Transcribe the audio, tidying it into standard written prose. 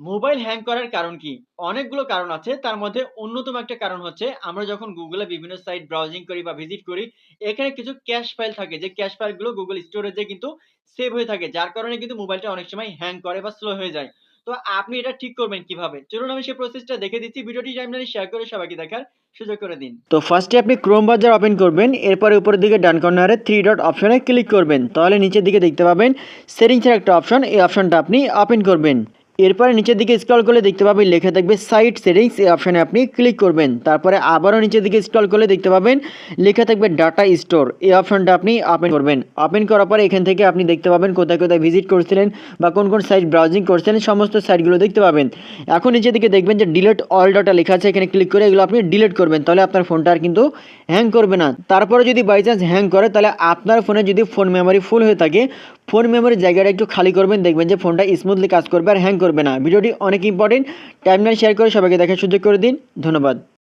Mobile hang করার কারণ কি? অনেকগুলো কারণ আছে। তার মধ্যে অন্যতম একটা কারণ হচ্ছে আমরা যখন Google এ বিভিন্ন সাইট ব্রাউজিং করি বা ভিজিট করি, এখানে কিছু ক্যাশ ফাইল থাকে যে ক্যাশ ফাইলগুলো Google স্টোরেজে কিন্তু সেভ হয়ে থাকে। যার কারণে কিন্তু মোবাইলটা অনেক সময় হ্যাং করে বা স্লো হয়ে যায়। তো আপনি এটা ঠিক করবেন কিভাবে? চলুন আমি সেই প্রসেসটা দেখে দিচ্ছি। ভিডিওটি টাইমলাইনে শেয়ার করে সবাইকে দেখার সুযোগ করে দিন। তো ফার্স্টে আপনি ক্রোম ব্রাউজার ওপেন করবেন। এরপরে উপরের দিকে ডান কর্নারে 3 ডট অপশনে ক্লিক করবেন। তাহলে নিচের দিকে দেখতে পাবেন সেটিংস এর একটা অপশন। এই অপশনটা আপনি ওপেন করবেন। এরপরে নিচের দিকে স্ক্রল করলে দেখতে পাবেন লেখা থাকবে সাইট সেটিংস, এই অপশনে আপনি ক্লিক করবেন। তারপরে আবারও নিচের দিকে স্ক্রল করলে দেখতে পাবেন লেখা থাকবে ডাটা স্টোর, এই অপশনটা আপনি ওপেন করবেন। ওপেন করার পরে এখান থেকে আপনি দেখতে পাবেন কোথায় কোথায় ভিজিট করছিলেন বা কোন কোন সাইট ব্রাউজিং করছিলেন সমস্ত সাইটগুলো দেখতে পাবেন। এখন নিচের দিকে দেখবেন যে ডিলিট অল ডাটা লেখা আছে, এখানে ক্লিক করে এগুলো আপনি ডিলিট করবেন। তাহলে আপনার ফোনটা আর কিন্তু হ্যাং করবে না। তারপরে যদি বাই চান্স হ্যাং করে তাহলে আপনার ফোনে যদি ফোন মেমোরি ফুল হয়ে থাকে, ফোন মেমোরির জায়গাটা একটু খালি করবেন, দেখবেন যে ফোনটা স্মুথলি কাজ করবে আর হ্যাং করবে না। ভিডিওটি অনেক ইম্পর্টেন্ট, টাইমলাইন শেয়ার করে সবাইকে দেখার সুযোগ করে দিন। ধন্যবাদ।